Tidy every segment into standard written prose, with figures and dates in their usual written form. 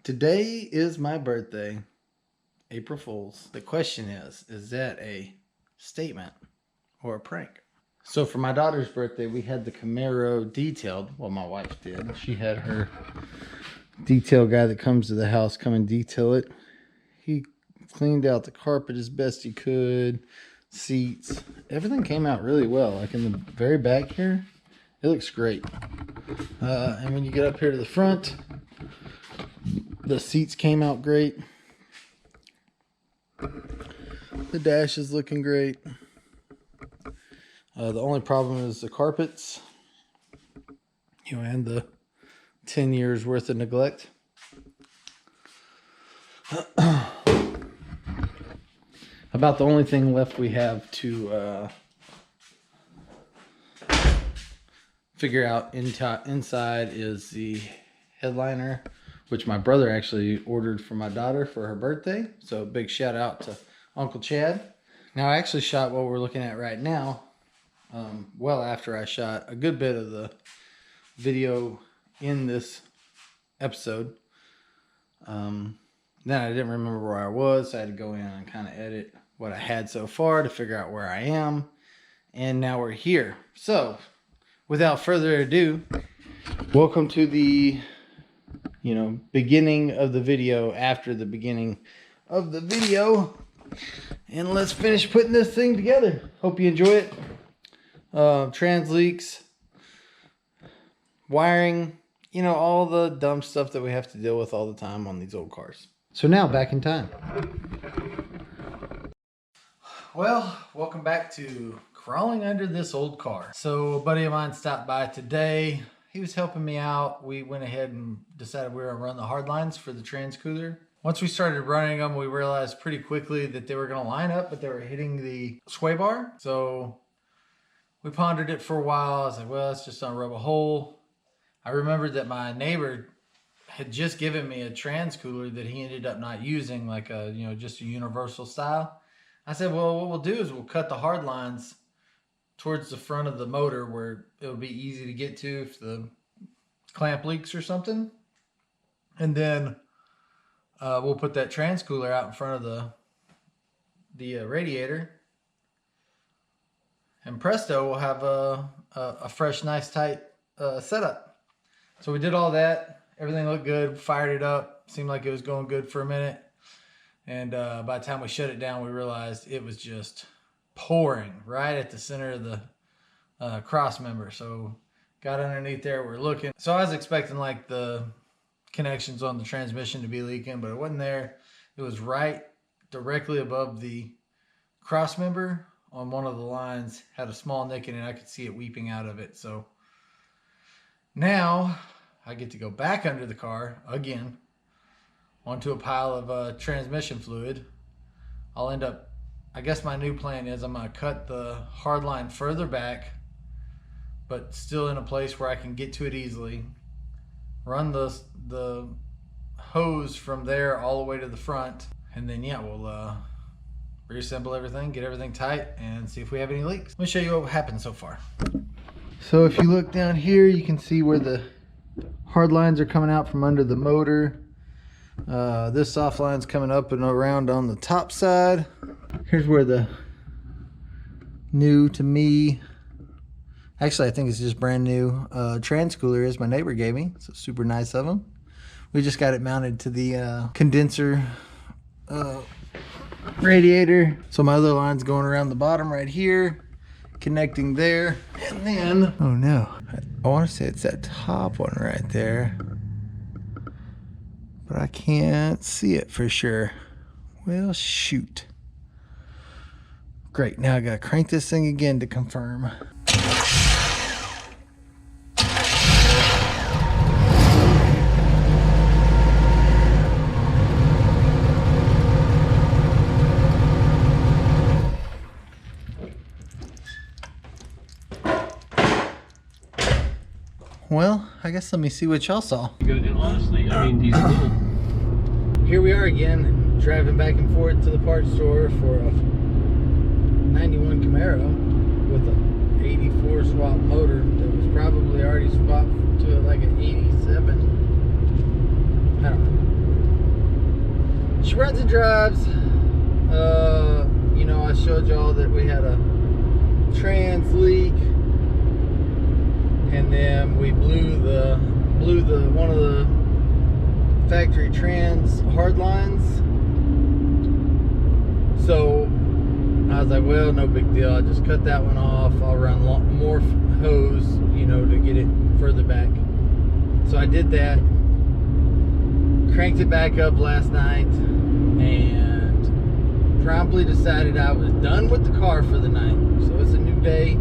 Today is my birthday, April Fool's. The question is that a statement or a prank? So for my daughter's birthday, we had the Camaro detailed. Well, my wife did. She had her detail guy that comes to the house come and detail it. He cleaned out the carpet as best he could, seats. Everything came out really well. Like in the very back here, it looks great. And when you get up here to the front, the seats came out great. The dash is looking great. The only problem is the carpets, and the 10 years worth of neglect. About the only thing left we have to figure out inside is the headliner, which my brother actually ordered for my daughter for her birthday. So big shout out to Uncle Chad. Now I actually shot what we're looking at right now well after I shot a good bit of the video in this episode. Then I didn't remember where I was, so I had to go in and kind of edit what I had so far to figure out where I am. And now we're here. So without further ado, welcome to the beginning of the video after the beginning of the video. And let's finish putting this thing together. Hope you enjoy it. Trans leaks, wiring, all the dumb stuff that we have to deal with all the time on these old cars. So now back in time. Well, welcome back to crawling under this old car. So a buddy of mine stopped by today. He was helping me out. We went ahead and decided we were going to run the hard lines for the trans cooler. Once we started running them, we realized pretty quickly that they were going to line up, but they were hitting the sway bar. So we pondered it for a while. I was like, well, it's just going to rub a hole. I remembered that my neighbor had just given me a trans cooler that he ended up not using, like just a universal style. I said, well, what we'll do is we'll cut the hard lines towards the front of the motor where it'll be easy to get to if the clamp leaks or something. And then we'll put that trans cooler out in front of the radiator. And presto, we'll have a fresh, nice, tight setup. So we did all that. Everything looked good. Fired it up. Seemed like it was going good for a minute. And by the time we shut it down, we realized it was just pouring right at the center of the cross member. So got underneath there, we're looking. So I was expecting like the connections on the transmission to be leaking, but it wasn't there. It was right directly above the cross member on one of the lines. Had a small nick in it. I could see it weeping out of it. So now I get to go back under the car again onto a pile of transmission fluid. I'll end up, I guess my new plan is I'm going to cut the hard line further back, but still in a place where I can get to it easily. Run the hose from there all the way to the front. And then, yeah, we'll reassemble everything, get everything tight, and see if we have any leaks. Let me show you what happened so far. So if you look down here, you can see where the hard lines are coming out from under the motor. This soft line's coming up and around on the top side. Here's where the new to me, actually I think it's just brand new, trans cooler is. My neighbor gave me. So super nice of him. We just got it mounted to the condenser radiator. So my other line's going around the bottom right here, connecting there. And then, oh no, I want to say it's that top one right there, but I can't see it for sure. Well, shoot. Great, now I gotta crank this thing again to confirm. Well, I guess let me see what y'all saw. Good, and honestly, I mean, these little... Here we are again, driving back and forth to the parts store for a 91 Camaro with a 84 swap motor that was probably already swapped to like an 87. I don't know. she runs and drives. You know, I showed y'all that we had a trans leak, and then we blew the one of the factory trans hard lines. So I was like, well, no big deal. I'll just cut that one off. I'll run more hose, you know, to get it further back. So I did that. Cranked it back up last night and promptly decided I was done with the car for the night. So it's a new day.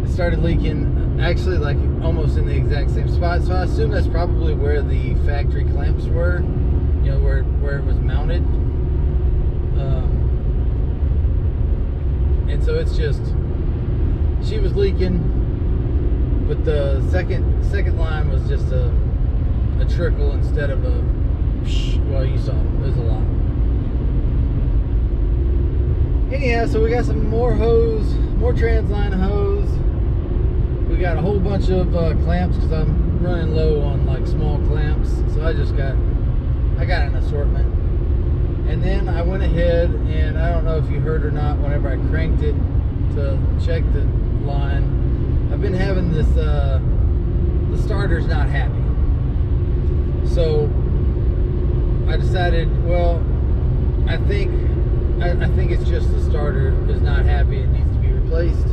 It started leaking actually like almost in the exact same spot. So I assume that's probably where the factory clamps were, you know, where it was mounted. And so it's just, she was leaking, but the second line was just a trickle instead of a, well, you saw, there's a lot. Anyhow, so we got some more hose, more transline hose. We got a whole bunch of clamps because I'm running low on like small clamps. So I got an assortment. And then I went ahead and I don't know if you heard or not, whenever I cranked it to check the line, I've been having this, the starter's not happy. So I decided, well, I think it's just the starter is not happy. It needs to be replaced.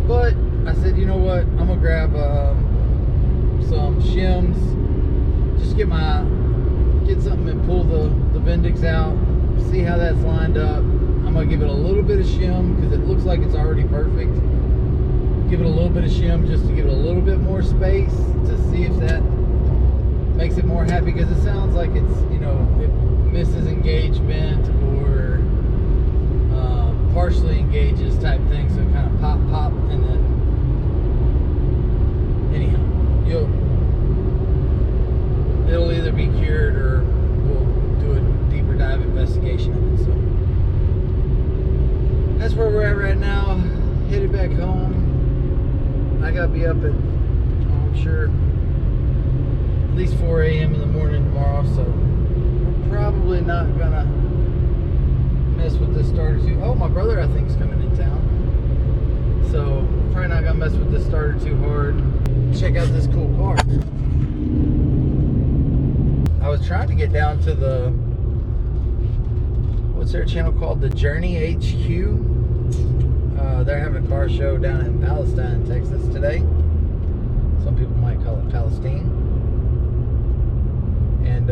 But I said, you know what? I'm gonna grab some shims. Just get something and pull the Bendix out. See how that's lined up. I'm gonna give it a little bit of shim because it looks like it's already perfect. Give it a little bit of shim just to give it a little bit more space to see if that makes it more happy, because it sounds like it's, you know, it misses engagement or partially engages type thing, so it kind of pop and then anyhow it'll either be cured or we'll do a deeper dive investigation of it. So that's where we're at right now. Headed back home. I gotta be up at, I'm sure, at least 4 a.m. in the morning tomorrow, so we're probably not gonna mess with this starter too. Oh, my brother I think is coming in town, so probably not gonna mess with this starter too hard. Check out this cool car. I was trying to get down to the, what's their channel called, the Journey HQ. They're having a car show down in Palestine, Texas today. Some people might call it Palestine. And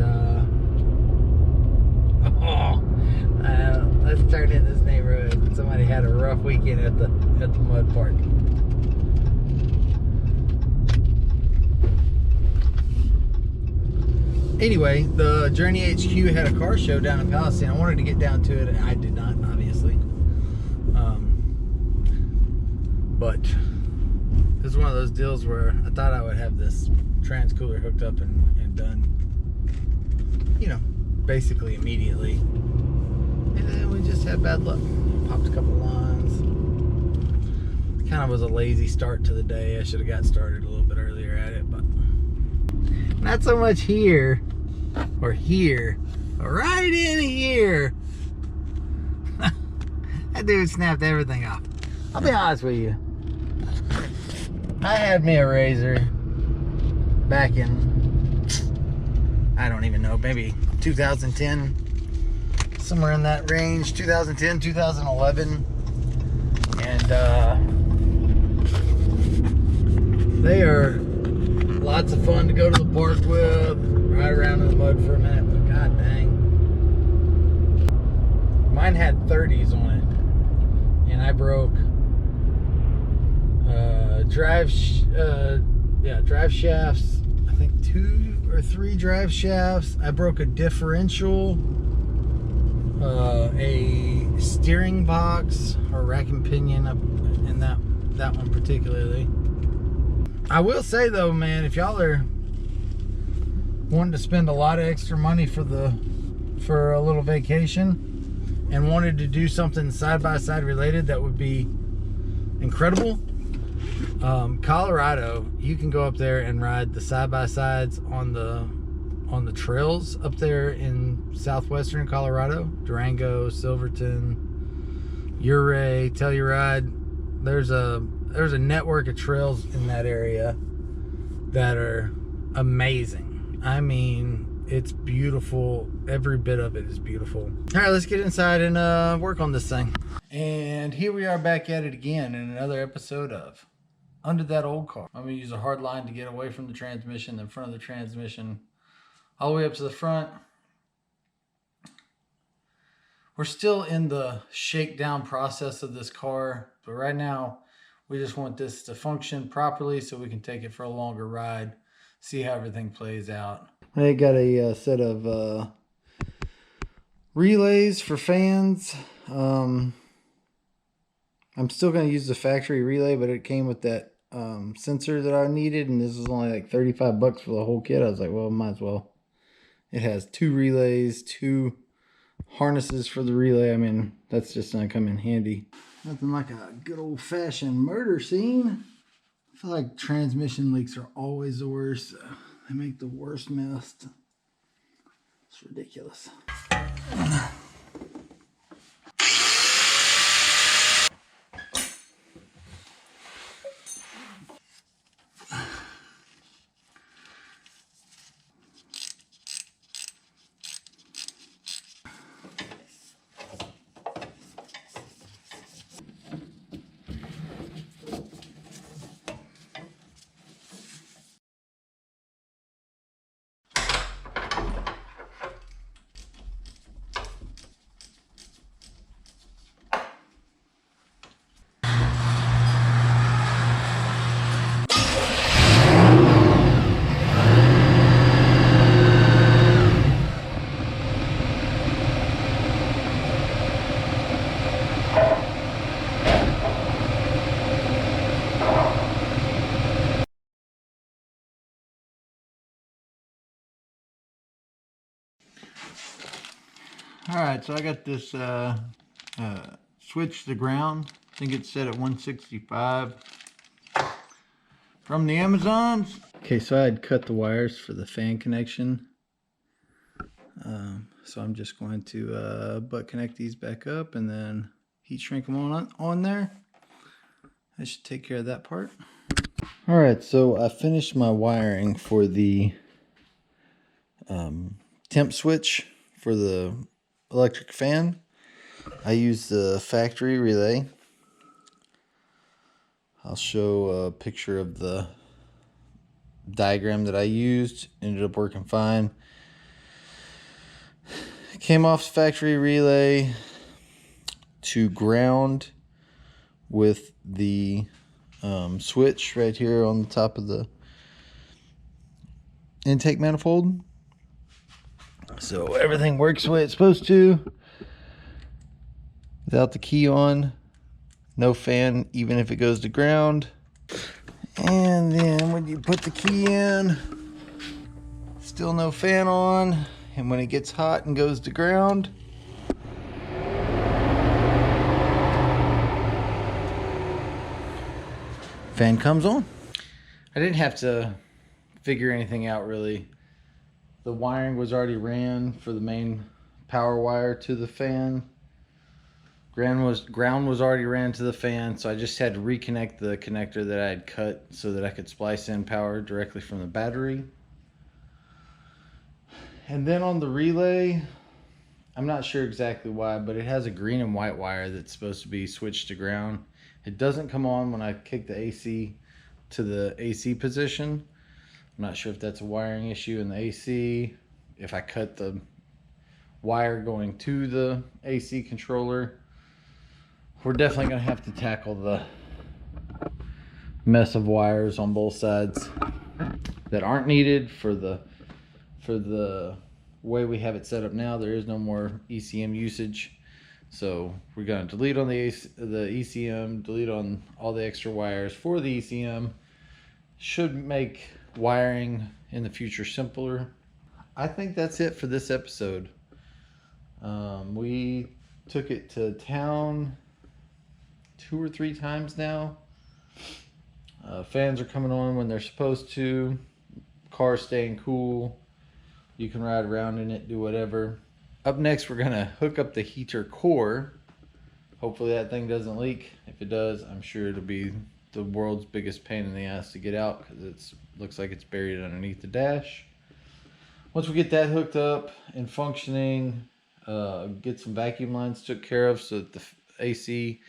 let's turn in this neighborhood. Somebody had a rough weekend at the mud park. Anyway, the Journey HQ had a car show down in Palestine. I wanted to get down to it, and I did not, obviously. But this is one of those deals where I thought I would have this trans cooler hooked up and done, you know, basically immediately. And then we just had bad luck. Popped a couple lines. Kind of was a lazy start to the day. I should have got started a little bit earlier at it, but not so much here or here, but right in here. That dude snapped everything off. I'll be honest with you. I had me a Razor back in, I don't even know, maybe 2010, somewhere in that range, 2010, 2011, and they are lots of fun to go to the park with, ride around in the mud for a minute, but god dang. Mine had 30s on it, and I broke drive shafts, I think 2 or 3 drive shafts. I broke a differential, a steering box or rack and pinion up in that one particularly. I will say though, man, if y'all are wanting to spend a lot of extra money for a little vacation and wanted to do something side-by-side related that would be incredible, Colorado, you can go up there and ride the side-by-sides on the on the trails up there in southwestern Colorado, Durango, Silverton, Ouray, Telluride. There's a network of trails in that area that are amazing. I mean, it's beautiful. Every bit of it is beautiful. All right, let's get inside and work on this thing. And here we are back at it again in another episode of Under That Old Car. I'm gonna use a hard line to get away from the transmission, the front of the transmission, all the way up to the front. We're still in the shakedown process of this car, but right now we just want this to function properly so we can take it for a longer ride, see how everything plays out. I got a set of relays for fans. I'm still going to use the factory relay, but it came with that sensor that I needed, and this is only like $35 for the whole kit. I was like, well, might as well. It has 2 relays, 2 harnesses for the relay. I mean, that's just going to come in handy. Nothing like a good old-fashioned murder scene. I feel like transmission leaks are always the worst. They make the worst mess. It's ridiculous. Alright, so I got this switch to ground. I think it's set at 165 from the Amazons. Okay, so I had cut the wires for the fan connection. So I'm just going to butt connect these back up and then heat shrink them on there. I should take care of that part. Alright, so I finished my wiring for the temp switch for the electric fan. I use the factory relay. I'll show a picture of the diagram that I used. Ended up working fine. Came off factory relay to ground with the switch right here on the top of the intake manifold. So everything works the way it's supposed to. Without the key on, no fan even if it goes to ground. And then when you put the key in, still no fan on. And when it gets hot and goes to ground, fan comes on. I didn't have to figure anything out really. The wiring was already ran for the main power wire to the fan. Ground was already ran to the fan, so I just had to reconnect the connector that I had cut so that I could splice in power directly from the battery. And then on the relay, I'm not sure exactly why, but it has a green and white wire that's supposed to be switched to ground. It doesn't come on when I kick the AC to the AC position. I'm not sure if that's a wiring issue in the AC, if I cut the wire going to the AC controller. We're definitely going to have to tackle the mess of wires on both sides that aren't needed for the way we have it set up now. There is no more ECM usage. So we're going to delete on the ECM, delete on all the extra wires for the ECM. Should make wiring in the future simpler. I think that's it for this episode. We took it to town 2 or 3 times now. Fans are coming on when they're supposed to. Car's staying cool. You can ride around in it, do whatever. Up next, we're gonna hook up the heater core. Hopefully that thing doesn't leak. If it does, I'm sure it'll be the world's biggest pain in the ass to get out because it looks like it's buried underneath the dash. Once we get that hooked up and functioning, get some vacuum lines took care of so that the AC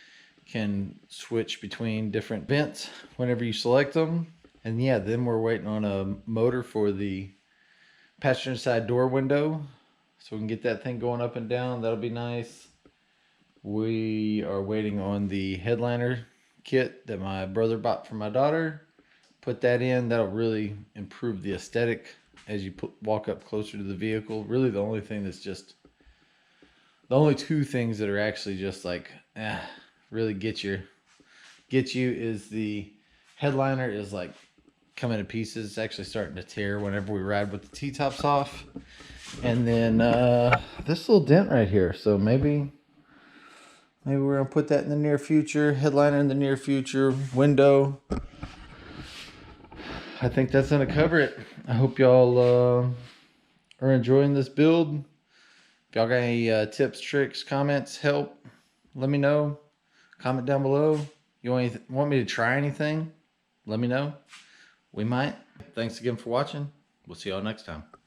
can switch between different vents whenever you select them. And yeah, then we're waiting on a motor for the passenger side door window so we can get that thing going up and down. That'll be nice. We are waiting on the headliner kit that my brother bought for my daughter. Put that in. That'll really improve the aesthetic as you walk up closer to the vehicle. Really the only thing that's just, the only two things that are actually just like, really get you is the headliner is like coming to pieces. It's actually starting to tear whenever we ride with the T-tops off. And then this little dent right here. So maybe we're gonna put that in the near future. Headliner in the near future. Window. I think that's gonna cover it. I hope y'all are enjoying this build. If y'all got any tips, tricks, comments, help, let me know. Comment down below. You want me to try anything? Let me know. We might. Thanks again for watching. We'll see y'all next time.